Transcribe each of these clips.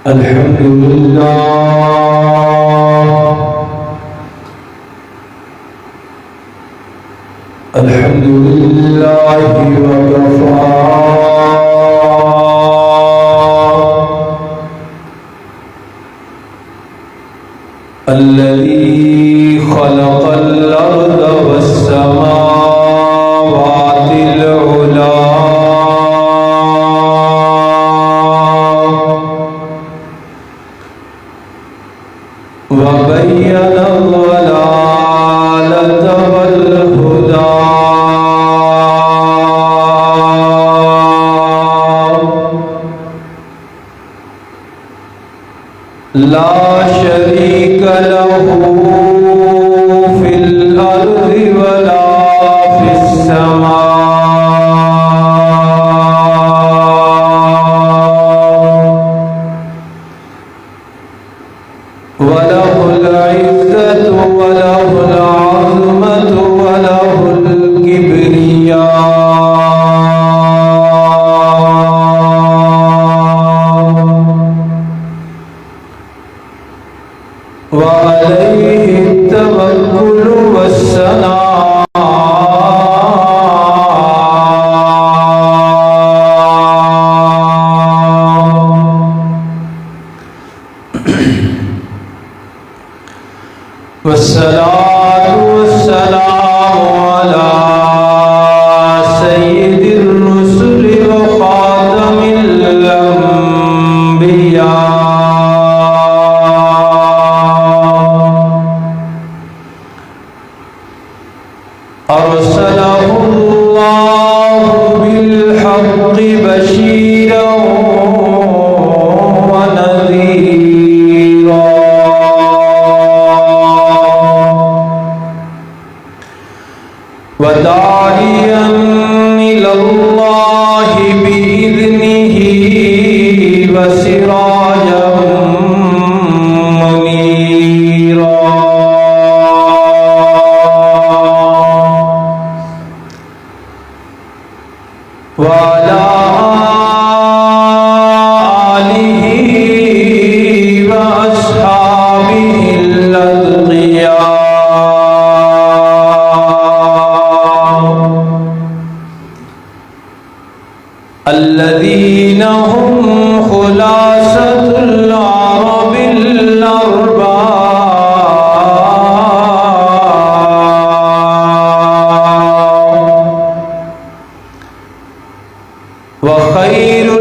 الحمد لله الحمد لله وكفى الذي خلق الأرض والسماوات العلى وبين الضلالة والهدى لا شريك له في الأرض ولا في السماء وله العزة وله العظمة وله الكبرياء وعليه التوكل والثناء والصلاة والسلام على سيد الرسل وخاتم الأنبياء أرسله الله بالحق بشيرا ونذيرا وداعيا إلى الله بإذنه وسراجا منيرا وعلى آله وأصحابه الأتقياء الذين هم خلاصة العرب الأربعة وخير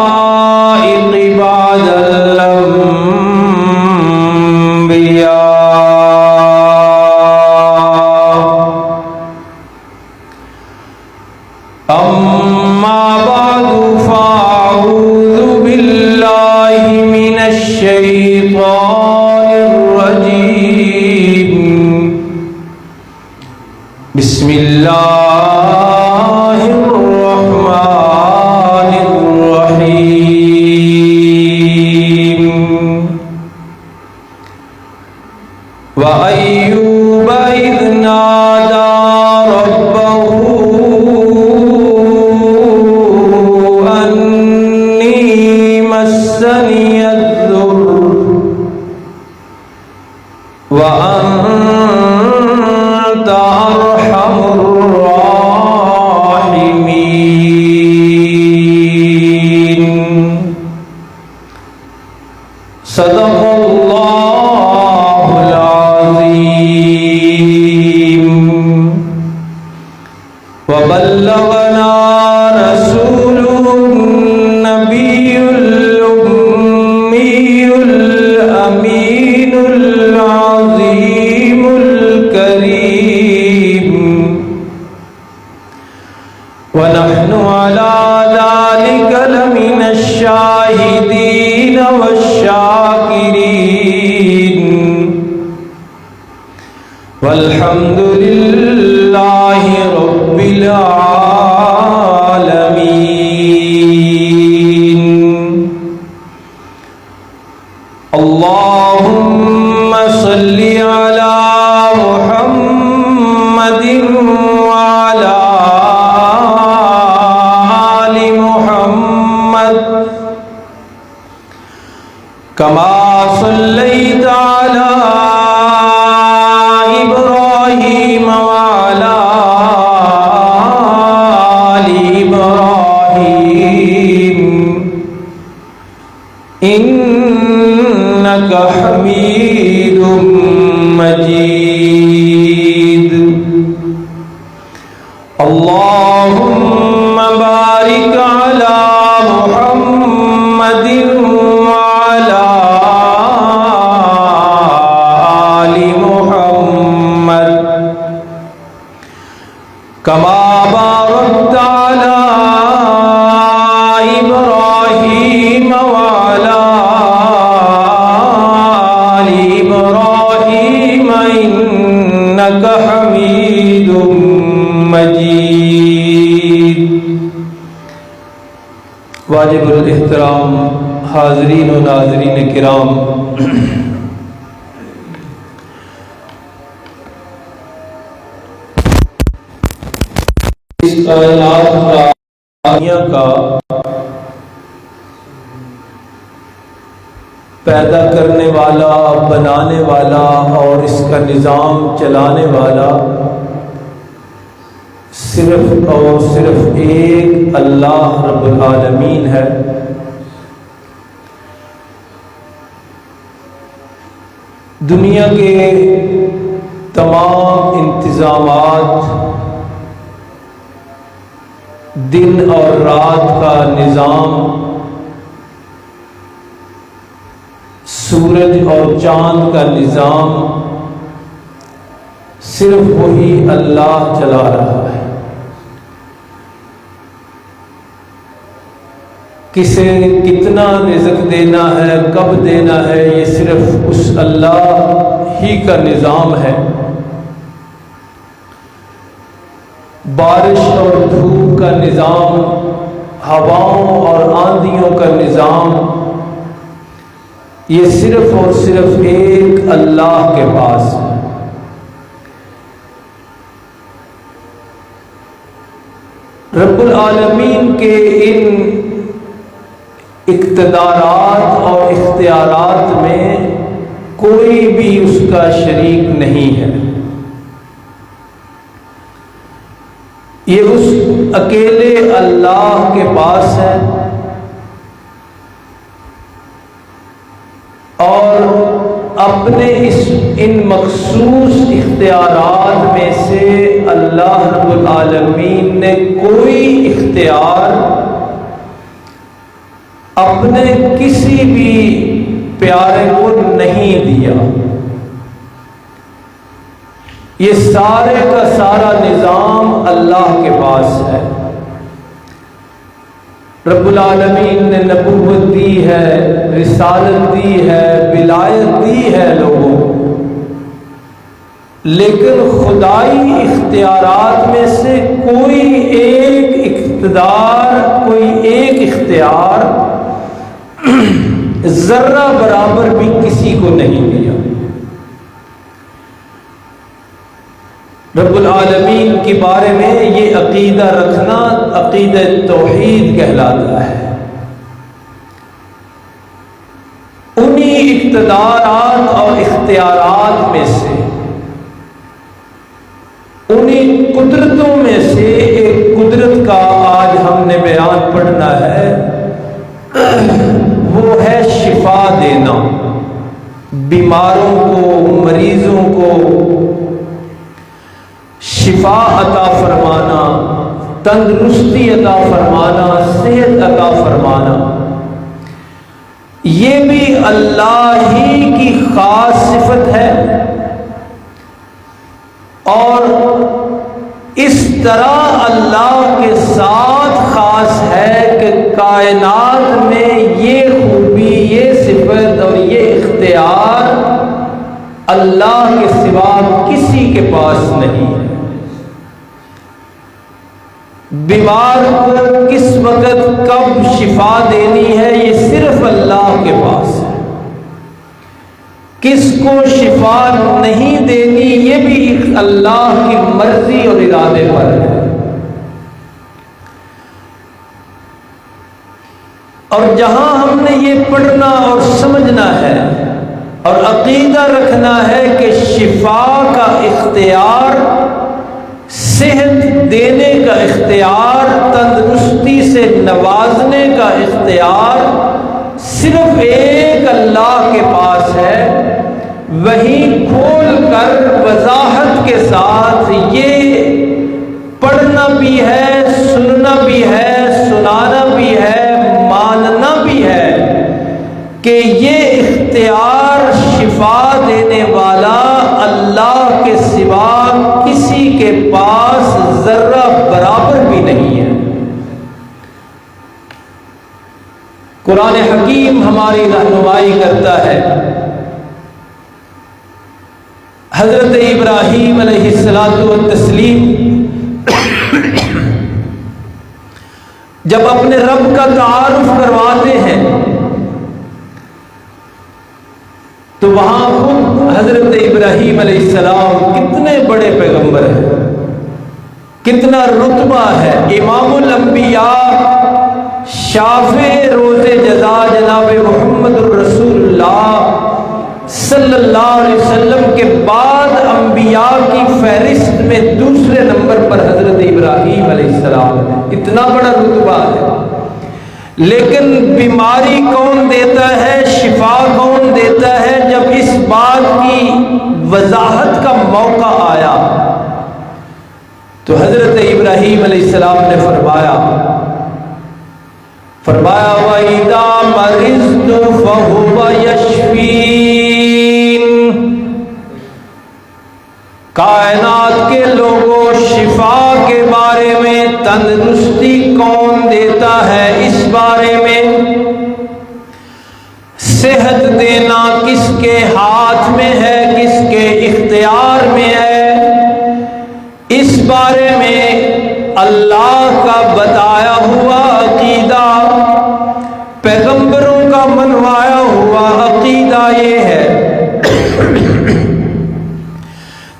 الخلائق بعد الأنبياء أما بعد فأعوذ بالله من الشيطان الرجيم بسم الله الرحمن الرحيم وأيوب إذ نادى ربه أني مسني الضر وأنت أرحم الراحمين صدق الله العظيم وبلغنا رسوله النبي الأمي الأمين العظيم الكريم ونحن على ذلك لمن الشاهدين والشاكرين والحمد لله رب العالمين اللهم صل على محمد حميد مجيد اللهم بارك على محمد وعلى آل محمد كما باركت على إبراهيم وعلى آل إبراهيم إنك حميد مجيد۔ واجب الاحترام حاضرین و ناظرین کرام، اس کائنات کا پیدا کرنے والا، بنانے والا اور اس کا نظام چلانے والا صرف اور صرف ایک اللہ رب العالمین ہے۔ دنیا کے تمام انتظامات، دن اور رات کا نظام، سورج اور چاند کا نظام صرف وہی اللہ چلا رہا ہے۔ کسے کتنا رزق دینا ہے، کب دینا ہے، یہ صرف اس اللہ ہی کا نظام ہے۔ بارش اور دھوپ کا نظام، ہواؤں اور آندھیوں کا نظام، یہ صرف اور صرف ایک اللہ کے پاس ہے۔ رب العالمین کے ان اقتدارات اور اختیارات میں کوئی بھی اس کا شریک نہیں ہے۔ یہ اس اکیلے اللہ کے پاس ہے، اور اپنے ان مخصوص اختیارات میں سے اللہ رب العالمین نے کوئی اختیار اپنے کسی بھی پیارے کو نہیں دیا۔ یہ سارے کا سارا نظام اللہ کے پاس ہے۔ رب العالمین نے نبوت دی ہے، رسالت دی ہے، ولایت دی ہے لوگوں کو، لیکن خدائی اختیارات میں سے کوئی ایک اقتدار، کوئی ایک اختیار ذرہ برابر بھی کسی کو نہیں دیا۔ رب العالمین کے بارے میں یہ عقیدہ رکھنا عقیدہ توحید کہلاتا ہے۔ انہی اقتدارات اور اختیارات میں سے، انہی قدرتوں میں سے ایک قدرت کا آج ہم نے بیان پڑھنا ہے، وہ ہے شفا دینا، بیماروں کو، مریضوں کو شفا عطا فرمانا، تندرستی عطا فرمانا، صحت عطا فرمانا، یہ بھی اللہ ہی کی خاص صفت ہے۔ اور اس طرح اللہ کے ساتھ خاص ہے کہ کائنات میں یہ خوبی، یہ صفت اور یہ اختیار اللہ کے سوا کسی کے پاس نہیں ہے۔ بیمار کو کس وقت کب شفا دینی ہے، یہ صرف اللہ کے پاس ہے۔ کس کو شفا نہیں دینی، یہ بھی اللہ کی مرضی اور ارادے پر ہے۔ اور جہاں ہم نے یہ پڑھنا اور سمجھنا ہے اور عقیدہ رکھنا ہے کہ شفا کا اختیار، صحت دینے کا اختیار، تندرستی سے نوازنے کا اختیار صرف ایک اللہ کے پاس ہے، وہیں کھول کر وضاحت کے ساتھ یہ پڑھنا بھی ہے، سننا بھی ہے، سنانا بھی ہے، ماننا بھی ہے کہ یہ اختیار شفا دینے والا اللہ کے سوا کسی کے پاس ذرہ برابر بھی نہیں ہے۔ قرآن حکیم ہماری رہنمائی کرتا ہے۔ حضرت ابراہیم علیہ الصلاۃ والتسلیم جب اپنے رب کا تعارف کرواتے ہیں تو وہاں خود حضرت ابراہیم علیہ السلام کتنے بڑے پیغمبر ہیں، کتنا رتبہ ہے، امام الانبیاء، شافع روز جزا جناب محمد الرسول اللہ صلی اللہ علیہ وسلم کے بعد انبیاء کی فہرست میں دوسرے نمبر پر حضرت ابراہیم علیہ السلام ہے، اتنا بڑا رتبہ ہے۔ لیکن بیماری کون دیتا ہے، شفا کون دیتا ہے؟ جب اس بات کی وضاحت کا موقع آیا تو حضرت ابراہیم علیہ السلام نے فرمایا وَإِذَا مَرِضْتُ فَهُوَ يَشْفِينِ، کائنات کے لوگوں، شفا کے بارے میں، تندرستی کون دیتا ہے اس بارے میں، صحت دینا کس کے ہاتھ میں ہے، کس کے اختیار میں ہے، اس بارے میں اللہ کا بتایا ہوا عقیدہ، پیغمبروں کا منوایا ہوا عقیدہ یہ ہے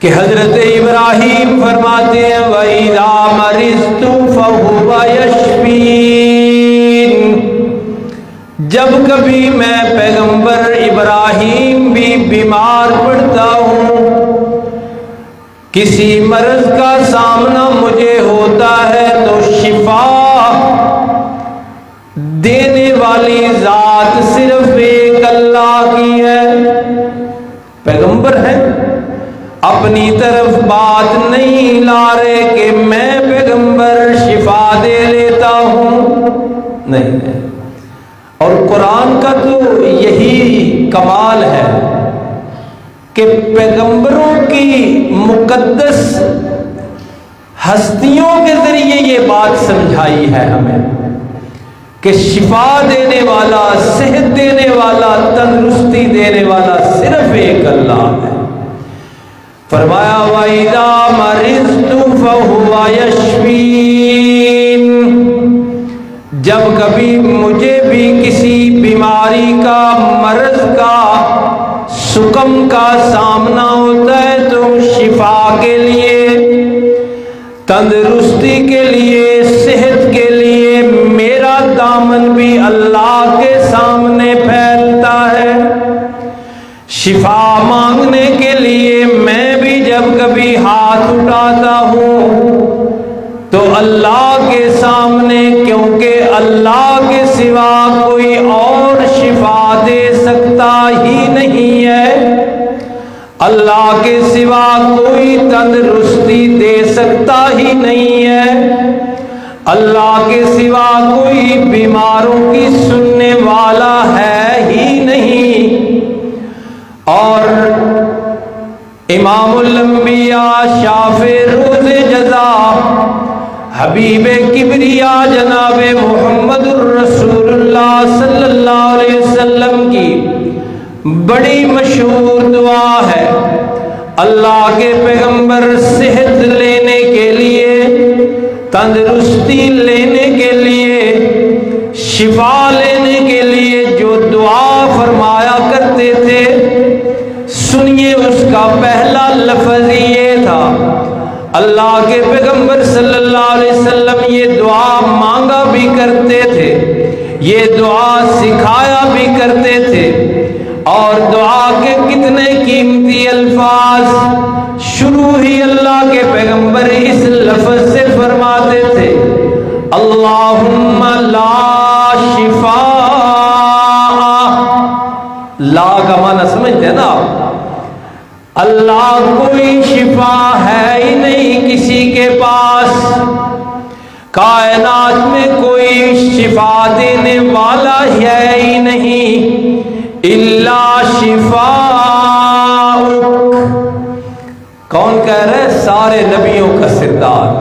کہ حضرت ابراہیم فرماتے ہیں وَإِذَا مَرِضْتُ فَهُوَ يَشْفِينِ، جب کبھی میں پیغمبر ابراہیم بھی بیمار پڑتا ہوں، کسی مرض کا سامنا مجھے ہوتا ہے تو شفا دینے والی ذات صرف ایک اللہ کی ہے۔ پیغمبر ہیں، اپنی طرف بات نہیں لا رہے کہ میں پیغمبر شفا دے لیتا ہوں، نہیں۔ اور قرآن کا تو یہی کمال ہے کہ پیغمبروں کی مقدس ہستیوں کے ذریعے یہ بات سمجھائی ہے ہمیں کہ شفا دینے والا، صحت دینے والا، تندرستی دینے والا صرف ایک اللہ ہے۔ فرمایا وَإِذَا مَرِضْتُ فَهُوَ يَشْفِينِ، جب کبھی مجھے بھی کسی بیماری کا، مرض کا، سقم کا سامنا ہوتا ہے تو شفا کے لیے، تندرستی کے لیے، صحت کے لیے میرا دامن بھی اللہ کے سامنے پھیلتا ہے۔ شفا مانگنے کے لیے میں بھی جب کبھی ہاتھ اٹھاتا ہوں تو اللہ کے سامنے، کیونکہ اللہ کے سوا کوئی اور شفا دے سکتا ہی نہیں ہے، اللہ کے سوا کوئی تندرستی دے سکتا ہی نہیں ہے، اللہ کے سوا کوئی بیماروں کی سننے والا ہے ہی نہیں۔ اور امام الانبیاء، شافع روز جزا، حبیب کبریا جناب محمد الرسول اللہ صلی اللہ علیہ وسلم کی بڑی مشہور دعا ہے۔ اللہ کے پیغمبر صحت لینے کے لیے، تندرستی لینے کے لیے، شفا لینے کے لیے جو دعا فرمایا کرتے تھے، سنیے اس کا پہلا لفظ یہ تھا۔ اللہ کے پیغمبر صلی اللہ علیہ وسلم یہ دعا مانگا بھی کرتے تھے، یہ دعا سکھایا بھی کرتے تھے، اور دعا کے کتنے قیمتی الفاظ شروع ہی اللہ کے پیغمبر اس لفظ سے فرماتے تھے، اللہم لا شفاء۔ لا کا معنی سمجھتے ہیں نا آپ؟ اللہ کوئی شفا ہے ہی نہیں کسی کے پاس، کائنات میں کوئی شفا دینے والا ہے ہی نہیں، الا شفاءک۔ کون کہہ رہے؟ سارے نبیوں کا سردار،